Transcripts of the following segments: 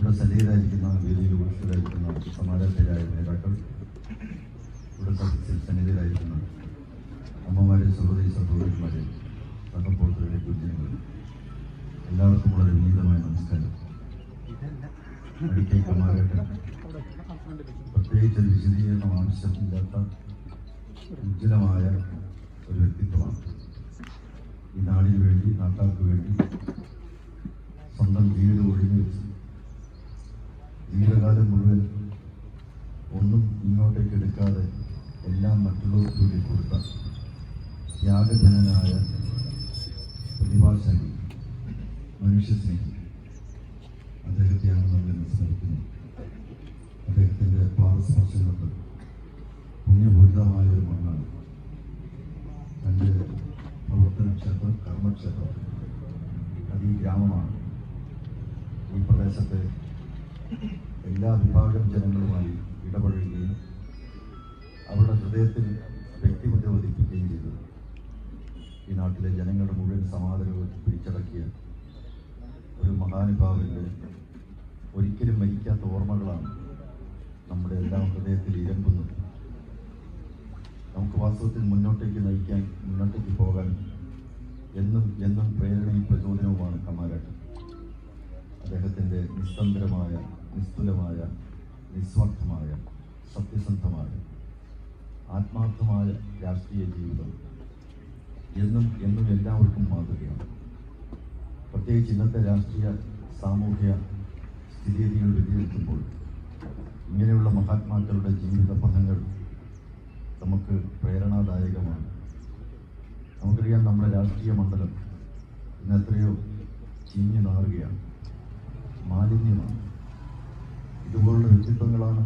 ഇവിടെ സന്നിഹിതരായിരിക്കുന്ന വേദിയിൽ ഉപസ്ഥിതരായിരിക്കുന്ന സമാധാനത്തിലായ നേതാക്കൾ, ഇവിടെ സന്നിഹിതരായിരിക്കുന്ന അമ്മമാരെ, സഹോദരി സഹോദരന്മാരെ, സഹപ്രവർത്തകരുടെ കുഞ്ഞുങ്ങൾ, എല്ലാവർക്കും വളരെ വിനീതമായ നമസ്കാരം. അടുത്തേക്ക് കമാരേട്ടൻ പ്രത്യേകിച്ച് ഒരു വിശദീകരണം ആവശ്യമില്ലാത്ത ഉജ്ജ്വലമായ ഒരു വ്യക്തിത്വമാണ്. ഈ നാടിന് വേണ്ടി, നാട്ടാർക്ക് വേണ്ടി സ്വന്തം ജീവിതം ഒഴിഞ്ഞു വെച്ച് ജീവിതകാലം മുഴുവൻ ഒന്നും ഇങ്ങോട്ടേക്ക് എടുക്കാതെ എല്ലാം മറ്റുള്ളവർക്ക് വേണ്ടി കൊടുത്ത ത്യാഗജനനായ പ്രതിഭാശാലി, മനുഷ്യസ്നേഹി അദ്ദേഹത്തെയാണ് നമ്മൾ സ്മരിക്കുന്നത്. അദ്ദേഹത്തിൻ്റെ പാദസ്പർശങ്ങൾക്ക് പുണ്യഭൂരിതമായ ഒരു മണ്ണാണ് തൻ്റെ പ്രവർത്തന ക്ഷേത്രം, കർമ്മക്ഷേത്രം. അത് ഈ ഗ്രാമമാണ്. ഈ പ്രദേശത്തെ എല്ലാ വിഭാഗം ജനങ്ങളുമായി ഇടപഴകുകയും അവരുടെ ഹൃദയത്തിൽ വ്യക്തിമുദ്ര പതിപ്പിക്കുകയും ചെയ്തു. ഈ നാട്ടിലെ ജനങ്ങളുടെ മുഴുവൻ സമാധാനവും പിടിച്ചടക്കിയ ഒരു മഹാനുഭാവന്റെ ഒരിക്കലും മരിക്കാത്ത ഓർമ്മകളാണ് നമ്മുടെ എല്ലാം ഹൃദയത്തിൽ ഇരമ്പുന്നത്. നമുക്ക് വാസ്തവത്തിൽ മുന്നോട്ടേക്ക് നയിക്കാൻ, മുന്നോട്ടേക്ക് പോകാൻ എന്നും എന്നും പ്രേരണയും പ്രചോദനവുമാണ് കമാരേട്ടൻ. അദ്ദേഹത്തിൻ്റെ നിസ്തന്ത്രമായ, നിസ്തുലമായ, നിസ്വാർത്ഥമായ, സത്യസന്ധമായ, ആത്മാർത്ഥമായ രാഷ്ട്രീയ ജീവിതം എന്നും എന്നും എല്ലാവർക്കും മാതൃകയാണ്. പ്രത്യേകിച്ച് ഇന്നത്തെ രാഷ്ട്രീയ സാമൂഹ്യ സ്ഥിതിഗതികൾ വിലയിരുത്തുമ്പോൾ ഇങ്ങനെയുള്ള മഹാത്മാക്കളുടെ ജീവിത പഥങ്ങൾ നമുക്ക് പ്രേരണാദായകമാണ്. നമുക്കറിയാം, നമ്മുടെ രാഷ്ട്രീയ മണ്ഡലം ഇന്ന് എത്രയോ ചീഞ്ഞു നാറുകയാണ്, മാലിന്യമാണ്. ഇതുപോലുള്ള വ്യക്തിത്വങ്ങളാണ്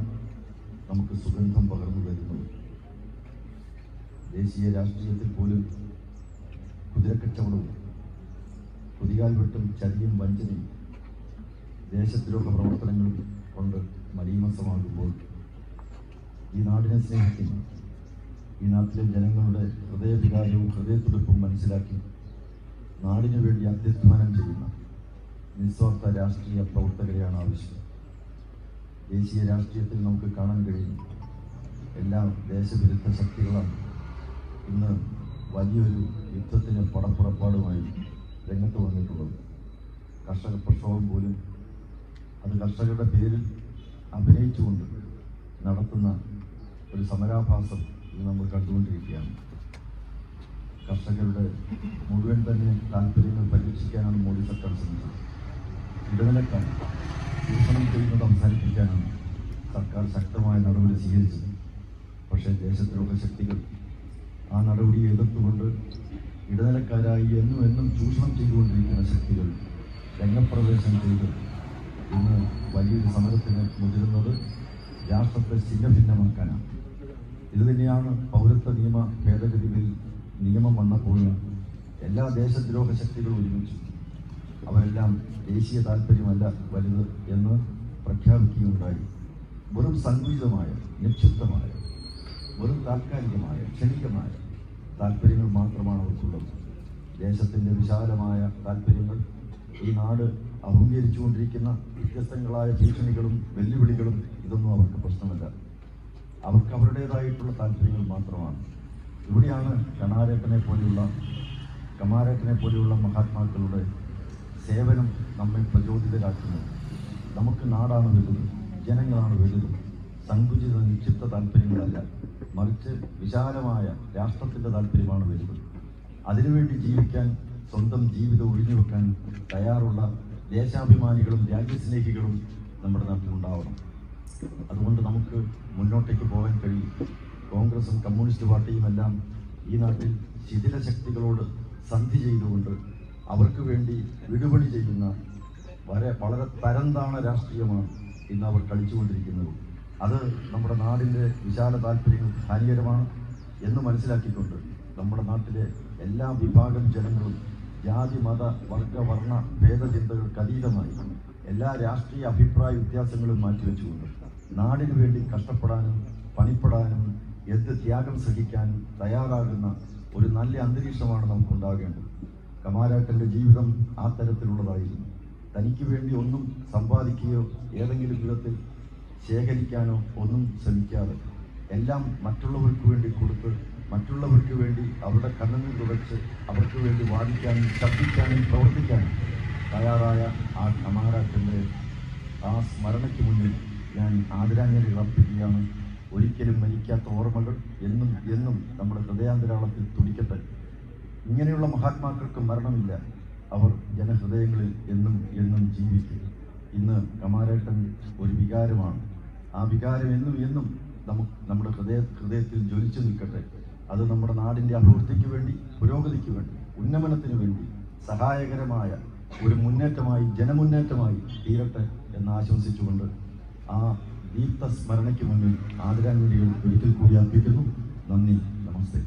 നമുക്ക് സുഗന്ധം പകർന്നു തരുന്നത്. ദേശീയ രാഷ്ട്രീയത്തിൽ പോലും കുതിരക്കച്ചവടവും, കുതികാൽ വെട്ടും, ചതിയും, വഞ്ചനയും, ദേശദ്രോഹ പ്രവർത്തനങ്ങളും കൊണ്ട് മലീമസമാകുമ്പോൾ ഈ നാടിനെ സ്നേഹിക്കുന്ന, ഈ നാട്ടിലെ ജനങ്ങളുടെ ഹൃദയവികാരവും ഹൃദയത്തുടിപ്പും മനസ്സിലാക്കി നാടിനു വേണ്ടി അത്യധ്വാനം ചെയ്യുന്ന നിസ്വാർത്ഥ രാഷ്ട്രീയ പ്രവർത്തകരെയാണ് ആവശ്യം. ദേശീയ രാഷ്ട്രീയത്തിൽ നമുക്ക് കാണാൻ കഴിയും, എല്ലാ ദേശവിരുദ്ധ ശക്തികളാണ് ഇന്ന് വലിയൊരു യുദ്ധത്തിന് പടപ്പുറപ്പാടുമായി രംഗത്ത് വന്നിട്ടുള്ളത്. കർഷക പ്രക്ഷോഭം പോലും അത് കർഷകരുടെ പേരിൽ അഭിനയിച്ചുകൊണ്ട് നടത്തുന്ന ഒരു സമരാഭാസം ഇത് നമ്മൾ കണ്ടുകൊണ്ടിരിക്കുകയാണ്. കർഷകരുടെ മുഴുവൻ തന്നെ താല്പര്യങ്ങൾ പരീക്ഷിക്കാനാണ് മോദി സർക്കാർ ശ്രമിച്ചത്. ഇടനിലക്കാർ ചൂഷണം ചെയ്യുന്നത് അവസാനിപ്പിക്കാനാണ് സർക്കാർ ശക്തമായ നടപടി സ്വീകരിച്ചത്. പക്ഷേ ദേശദ്രോഹ ശക്തികൾ ആ നടപടിയെ എതിർത്തുകൊണ്ട് ഇടനിലക്കാരായി എന്നും ചൂഷണം ചെയ്തുകൊണ്ടിരിക്കുന്ന ശക്തികൾ രംഗപ്രവേശം ചെയ്ത് ഇന്ന് വലിയൊരു സമരത്തിന് മുതിരുന്നത് രാഷ്ട്രത്തെ ഛിന്നഭിന്നമാക്കാനാണ്. ഇത് തന്നെയാണ് പൗരത്വ നിയമ ഭേദഗതി ബിൽ നിയമം വന്നപ്പോൾ എല്ലാ ദേശദ്രോഹ ശക്തികളും ഒരുമിച്ചു. അവരെല്ലാം ദേശീയ താല്പര്യമല്ല വലുത് എന്ന് പ്രഖ്യാപിക്കുകയുണ്ടായി. വെറും സങ്കുചിതമായ, നിക്ഷിപ്തമായ, വെറും താൽക്കാലികമായ, ക്ഷണികമായ താല്പര്യങ്ങൾ മാത്രമാണ് അവർക്കുള്ളത്. ദേശത്തിൻ്റെ വിശാലമായ താല്പര്യങ്ങൾ, ഈ നാട് അഭിമുഖീകരിച്ചുകൊണ്ടിരിക്കുന്ന വ്യത്യസ്തങ്ങളായ ഭീഷണികളും വെല്ലുവിളികളും ഇതൊന്നും അവർക്ക് പ്രശ്നമല്ല. അവർക്ക് അവരുടേതായിട്ടുള്ള താല്പര്യങ്ങൾ മാത്രമാണ്. ഇവിടെയാണ് കമാരേട്ടനെ പോലെയുള്ള മഹാത്മാക്കളുടെ സേവനം നമ്മെ പ്രചോദിതരാക്കുന്നത്. നമുക്ക് നാടാണ് വലുത്, ജനങ്ങളാണ് വലുത്, സങ്കുചിത നിക്ഷിപ്ത താല്പര്യങ്ങളല്ല, മറിച്ച് വിശാലമായ രാഷ്ട്രത്തിൻ്റെ താല്പര്യമാണ് വലുത്. അതിനുവേണ്ടി ജീവിക്കാൻ, സ്വന്തം ജീവിതം ഒഴിഞ്ഞുവെക്കാൻ തയ്യാറുള്ള ദേശാഭിമാനികളും രാജ്യസ്നേഹികളും നമ്മുടെ നാട്ടിലുണ്ടാവണം. അതുകൊണ്ട് നമുക്ക് മുന്നോട്ടേക്ക് പോകാൻ കഴിയും. കോൺഗ്രസും കമ്മ്യൂണിസ്റ്റ് പാർട്ടിയും എല്ലാം ഈ നാട്ടിൽ ശിഥില ശക്തികളോട് സന്ധി ചെയ്തുകൊണ്ട് അവർക്ക് വേണ്ടി വിടുപണി ചെയ്യുന്ന വളരെ തരംതാണ രാഷ്ട്രീയമാണ് ഇന്ന് അവർ കളിച്ചുകൊണ്ടിരിക്കുന്നത്. അത് നമ്മുടെ നാടിൻ്റെ വിശാല താല്പര്യങ്ങൾക്ക് ഹാനികരമാണ് എന്ന് മനസ്സിലാക്കിക്കൊണ്ട് നമ്മുടെ നാട്ടിലെ എല്ലാ വിഭാഗം ജനങ്ങളും ജാതി, മത, വർഗ, വർണ്ണ ഭേദചിന്തകൾക്ക് അതീതമായി എല്ലാ രാഷ്ട്രീയ അഭിപ്രായ വ്യത്യാസങ്ങളും മാറ്റിവെച്ചുകൊണ്ട് നാടിനു വേണ്ടി കഷ്ടപ്പെടാനും പണിപ്പെടാനും എന്ത് ത്യാഗം സഹിക്കാനും തയ്യാറാകുന്ന ഒരു നല്ല അന്തരീക്ഷമാണ് നമുക്കുണ്ടാകേണ്ടത്. കമാരേട്ടൻ്റെ ജീവിതം ആ തരത്തിലുള്ളതായിരുന്നു. തനിക്ക് വേണ്ടി ഒന്നും സമ്പാദിക്കുകയോ ഏതെങ്കിലും വിധത്തിൽ ശേഖരിക്കാനോ ഒന്നും ശ്രമിക്കാതെ എല്ലാം മറ്റുള്ളവർക്ക് വേണ്ടി കൊടുത്ത് മറ്റുള്ളവർക്ക് വേണ്ടി അവരുടെ കണ്ണുനീർ തുടച്ച് അവർക്ക് വേണ്ടി വാദിക്കാനും ശബ്ദിക്കാനും പ്രവർത്തിക്കാനും തയ്യാറായ ആ കമാരാറ്റൻ്റെ ആ സ്മരണയ്ക്ക് മുന്നിൽ ഞാൻ ആദരാഞ്ജലികൾ അർപ്പിക്കുകയാണ്. ഒരിക്കലും മരിക്കാത്ത ഓർമ്മകൾ എന്നും എന്നും നമ്മുടെ ഹൃദയാന്തരാളത്തിൽ തുടിക്കട്ടെ. ഇങ്ങനെയുള്ള മഹാത്മാക്കൾക്ക് മരണമില്ല. അവർ ജനഹൃദയങ്ങളിൽ എന്നും എന്നും ജീവിക്കും. ഇന്ന് കമാരേട്ടൻ ഒരു വികാരമാണ്. ആ വികാരം എന്നും എന്നും നമ്മുടെ ഹൃദയത്തിൽ ജ്വലിച്ചു നിൽക്കട്ടെ. അത് നമ്മുടെ നാടിൻ്റെ അഭിവൃദ്ധിക്ക് വേണ്ടി, പുരോഗതിക്ക് വേണ്ടി, ഉന്നമനത്തിന് വേണ്ടി സഹായകരമായ ഒരു മുന്നേറ്റമായി, ജനമുന്നേറ്റമായി തീരട്ടെ എന്ന് ആശംസിച്ചുകൊണ്ട് ആ ദീപ്ത സ്മരണയ്ക്ക് മുന്നിൽ ആദരാഞ്ജലികൾ ഒരിക്കൽ കൂടി അർപ്പിക്കുന്നു. നന്ദി, നമസ്തേ.